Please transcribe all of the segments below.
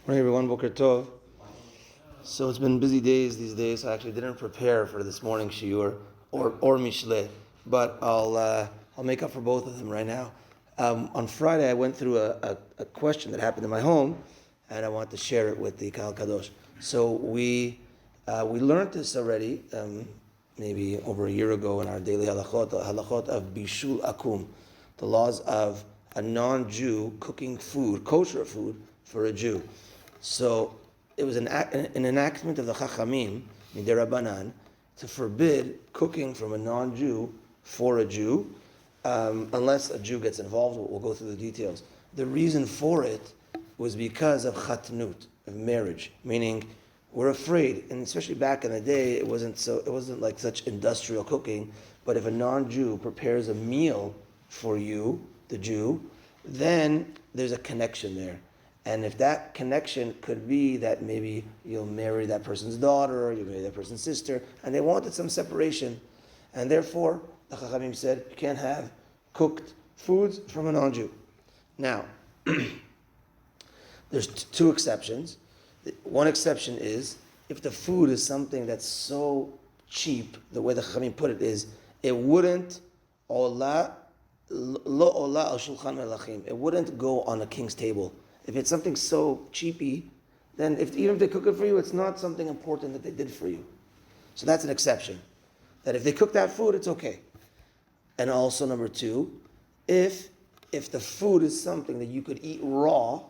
Morning, everyone. Boker Tov. So it's been busy days these days. So I actually didn't prepare for this morning shiur or mishle, but I'll make up for both of them right now. On Friday, I went through a question that happened in my home, and I want to share it with the Kahal Kadosh. So we learned this already, maybe over a year ago in our daily halachot, the halachot of Bishul Akum, the laws of a non-Jew cooking food, kosher food, for a Jew. So it was an enactment of the Chachamim, Midirabanan, to forbid cooking from a non-Jew for a Jew, unless a Jew gets involved. We'll go through the details. The reason for it was because of chatnut, of marriage, meaning we're afraid, and especially back in the day, it wasn't like such industrial cooking. But if a non-Jew prepares a meal for you, the Jew, then there's a connection there. And if that connection could be that maybe you'll marry that person's daughter, or you'll marry that person's sister, and they wanted some separation, and therefore the Chachamim said you can't have cooked foods from a non-Jew. Now, there's two exceptions. One exception is if the food is something that's so cheap, the way the Chachamim put it is, it wouldn't ola lo ola al shulchan melachim. It wouldn't go on a king's table. If it's something so cheapy, then even if they cook it for you, it's not something important that they did for you. So that's an exception. That if they cook that food, it's okay. And also number two, if the food is something that you could eat raw,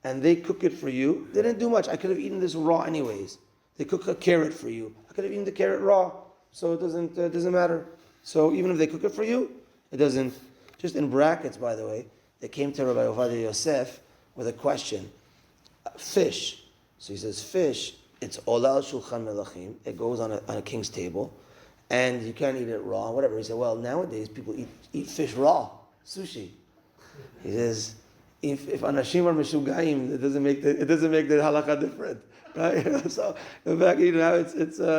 and they cook it for you, they didn't do much. I could have eaten this raw anyways. They cook a carrot for you. I could have eaten the carrot raw, so it doesn't matter. So even if they cook it for you, it doesn't. Just in brackets, by the way, they came to Rabbi Ovadia Yosef with a question. Fish. So he says, fish, it's olal shulchan melachim. It goes on a king's table, and you can't eat it raw, whatever. He said, well, nowadays people eat fish raw, sushi. He says, if anashim are meshugayim, it doesn't make the halakha different, right? So in fact, it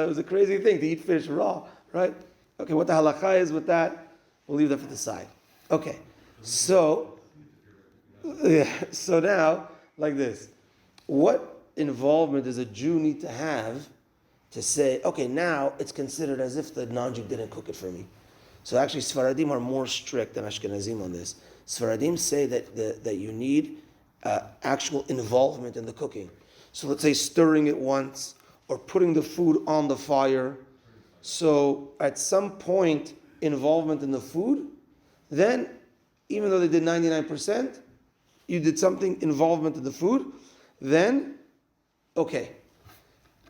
was a crazy thing to eat fish raw, right? Okay, what the halakha is with that, we'll leave that for the side. Okay, so now, like this, what involvement does a Jew need to have to say, okay, now it's considered as if the non-Jew didn't cook it for me? So actually, Sfaradim are more strict than Ashkenazim on this. Sfaradim say that you need actual involvement in the cooking. So let's say stirring it once, or putting the food on the fire. So at some point, involvement in the food, then even though they did 99%, you did something, involvement in the food, then, okay.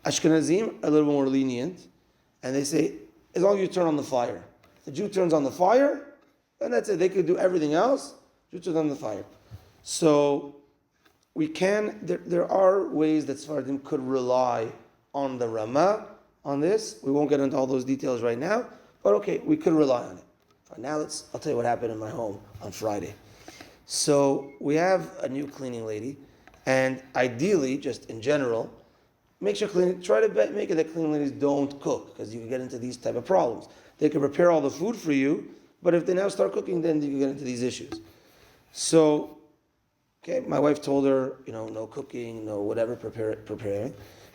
Ashkenazim are a little more lenient, and they say, as long as you turn on the fire. The Jew turns on the fire, and that's it. They could do everything else, Jew turns on the fire. So, there are ways that Sfaradim could rely on the Ramah on this. We won't get into all those details right now, but okay, we could rely on it. Now I'll tell you what happened in my home on Friday. So we have a new cleaning lady, and ideally, just in general, try to make it that cleaning ladies don't cook, because you can get into these type of problems. They can prepare all the food for you, but if they now start cooking, then you can get into these issues. So, okay, my wife told her, no cooking, no whatever, preparing.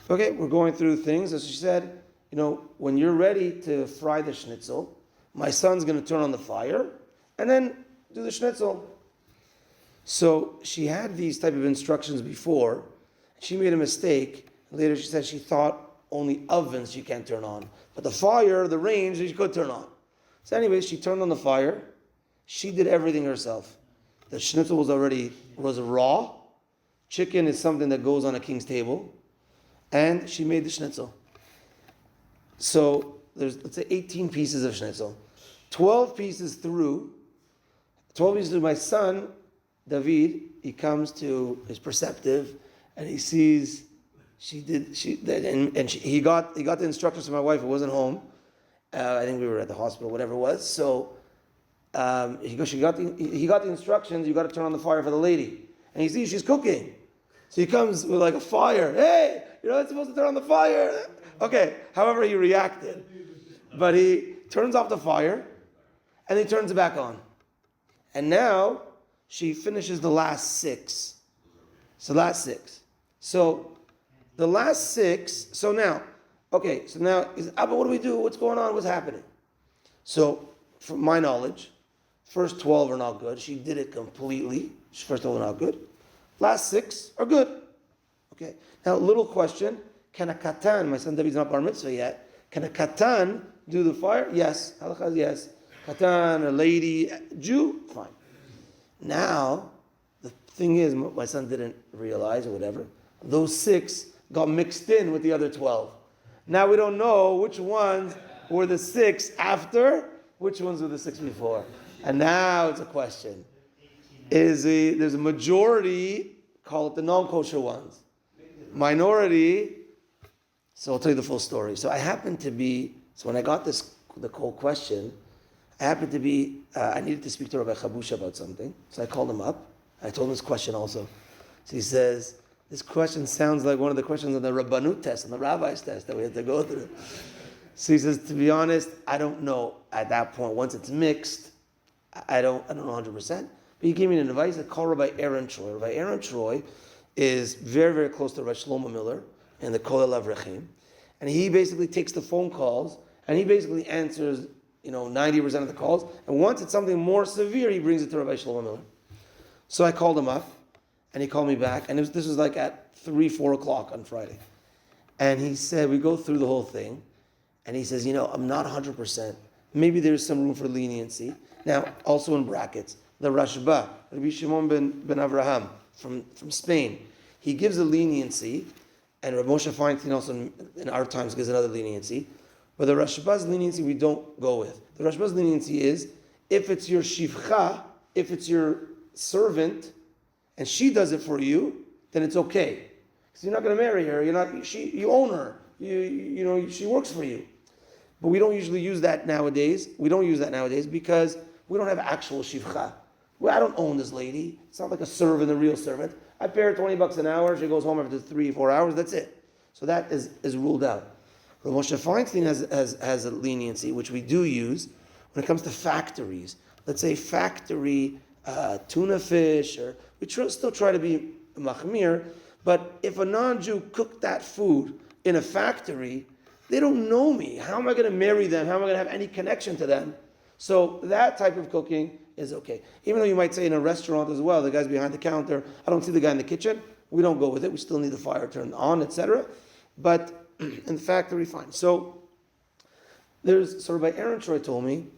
Okay, we're going through things. As she said, when you're ready to fry the schnitzel, my son's going to turn on the fire, and then do the schnitzel. So she had these type of instructions before. She made a mistake. Later she said she thought only ovens she can't turn on. But the fire, the range, she could turn on. So anyways, she turned on the fire. She did everything herself. The schnitzel was raw. Chicken is something that goes on a king's table. And she made the schnitzel. So there's, let's say, 18 pieces of schnitzel. 12 pieces through. My son, David, he comes to, is perceptive, and he sees he got the instructions from my wife, who wasn't home. I think we were at the hospital, whatever it was. So he got the instructions. You got to turn on the fire for the lady, and he sees she's cooking. So he comes with like a fire. Hey, you're not supposed to turn on the fire. Okay. However, he reacted, but he turns off the fire, and he turns it back on, and now she finishes the last six. So last six. So the last 6, so now, Abba, what do we do? What's going on? What's happening? So, from my knowledge, first 12 are not good. She did it completely. First 12 are not good. Last 6 are good. Okay. Now, little question. Can a katan, my son David's not bar mitzvah yet, can a katan do the fire? Yes. Halachah, yes. Katan, a lady, Jew, fine. Now, the thing is, my son didn't realize or whatever, those 6 got mixed in with the other 12. Now we don't know which ones were the 6 after, which ones were the 6 before. And now it's a question. There's a majority, call it the non-kosher ones. Minority, so I'll tell you the full story. So when I got the whole question, I needed to speak to Rabbi Chabusha about something. So I called him up. I told him this question also. So he says, this question sounds like one of the questions on the Rabbanut test, on the rabbi's test that we had to go through. So he says, to be honest, I don't know at that point. Once it's mixed, I don't know 100%. But he gave me an advice. I called Rabbi Aaron Troy. Rabbi Aaron Troy is very, very close to Rabbi Shlomo Miller and the Kollel Avrechim. And he basically takes the phone calls and he basically answers 90% of the calls. And once it's something more severe, he brings it to Rabbi Shlomo Miller. So I called him up. And he called me back, and this was like at 3-4 o'clock on Friday. And he said, we go through the whole thing, and he says, I'm not 100%. Maybe there's some room for leniency. Now, also in brackets, the Rashba, Rabbi Shimon ben Avraham from Spain, he gives a leniency, and Rav Moshe Feinstein also in our times gives another leniency. But the Rashba's leniency we don't go with. The Rashba's leniency is, if it's your shivcha, if it's your servant, and she does it for you, then it's okay. Because you're not going to marry her. You own her. She works for you. But we don't usually use that nowadays. We don't use that nowadays because we don't have actual shivcha. Well, I don't own this lady. It's not like a servant, a real servant. I pay her $20 an hour. She goes home after 3-4 hours. That's it. So that is ruled out. Rav Moshe Feinstein has a leniency, which we do use when it comes to factories. Let's say factory tuna fish, or we still try to be machmir, but if a non-Jew cooked that food in a factory, they don't know me. How am I going to marry them? How am I going to have any connection to them? So that type of cooking is okay. Even though you might say in a restaurant as well, the guy's behind the counter, I don't see the guy in the kitchen, we don't go with it. We still need the fire turned on, etc. But in the factory, fine. So Rabbi Aaron Troy told me,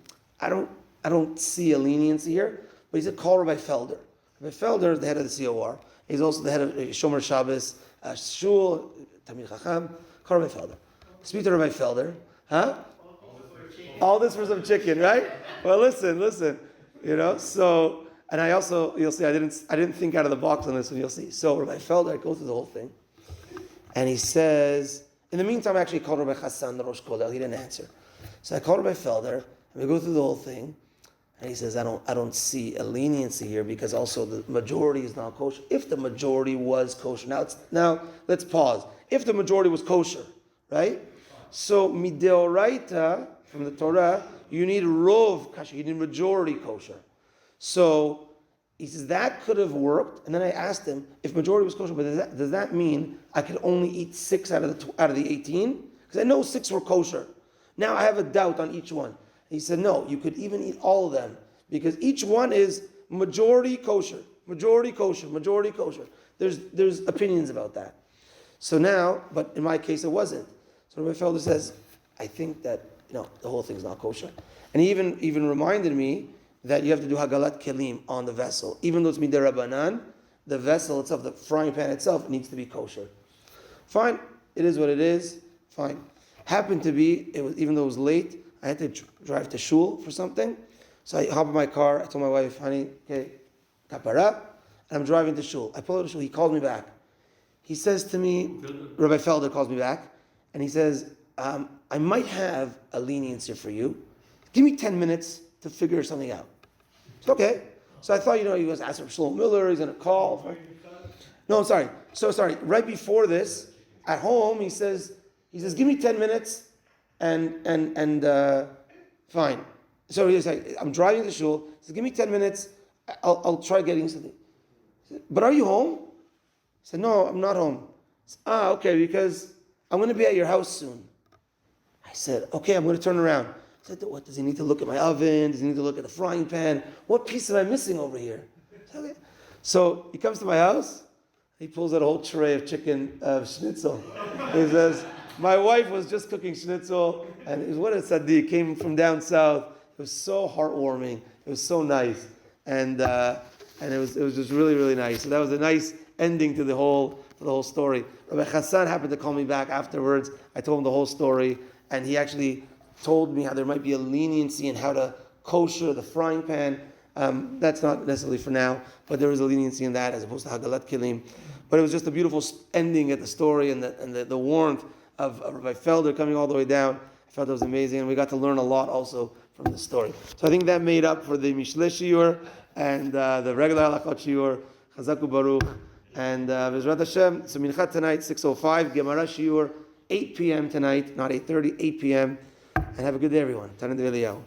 I don't see a leniency here. But he said, call Rabbi Felder. Rabbi Felder is the head of the COR. He's also the head of Shomer Shabbos, Shul, Tamid Chacham. Call Rabbi Felder. Speak to Rabbi Felder. Huh? All this for some chicken, right? Well, listen. So, and I also, you'll see, I didn't think out of the box on this one, you'll see. So Rabbi Felder, I go through the whole thing. And he says, in the meantime, I actually called Rabbi Hassan, the Rosh Kollel. He didn't answer. So I called Rabbi Felder, and we go through the whole thing. And he says, I don't see a leniency here because also the majority is not kosher. If the majority was kosher, now let's pause. If the majority was kosher, right? So mideoraita from the Torah, you need rov kosher, you need majority kosher. So he says that could have worked. And then I asked him if majority was kosher, but does that mean I could only eat 6 out of the 18? Because I know 6 were kosher. Now I have a doubt on each one. He said, no, you could even eat all of them because each one is majority kosher. There's opinions about that. So now, but in my case, it wasn't. So Rabbi Felder says, I think that, the whole thing's not kosher. And he even reminded me that you have to do hagalat kelim on the vessel. Even though it's midirabanan, the vessel itself, the frying pan itself, needs to be kosher. Fine, it is what it is. Fine. Happened to be, even though it was late, I had to drive to shul for something. So I hop in my car. I told my wife, honey, okay, kapara. And I'm driving to shul. I pull out to shul. He called me back. He says to me, Rabbi Felder calls me back. And he says, I might have a leniency for you. Give me 10 minutes to figure something out. It's okay. So I thought, he was asking for Shlomo Miller. He's going to call. No, I'm sorry. So sorry. Right before this, at home, he says, give me 10 minutes. And fine. So he's like, I'm driving to shul. He said, give me 10 minutes. I'll try getting something. Said, but are you home? I said, no, I'm not home. Okay, because I'm going to be at your house soon. I said, okay, I'm going to turn around. I said, what, does he need to look at my oven? Does he need to look at the frying pan? What piece am I missing over here? Said, okay. So he comes to my house. He pulls out a whole tray of chicken schnitzel. He says, my wife was just cooking schnitzel, and it was what a tzaddik, came from down south. It was so heartwarming. It was so nice, and it was just really, really nice. So that was a nice ending to the whole story. Rabbi Hassan happened to call me back afterwards. I told him the whole story, and he actually told me how there might be a leniency in how to kosher the frying pan. That's not necessarily for now, but there is a leniency in that as opposed to Hagalat Kilim. But it was just a beautiful ending at the story, and the warmth of Rabbi Felder coming all the way down. I felt it was amazing, and we got to learn a lot also from the story. So I think that made up for the Mishle Shiur and the regular Halachot Shiur. Chazaku Baruch. And Bezrat Hashem, so Mincha tonight, 6:05, Gemara Shiur, 8 p.m. tonight, not 8:30, 8 p.m. And have a good day, everyone. Tanan D'Eliyahu.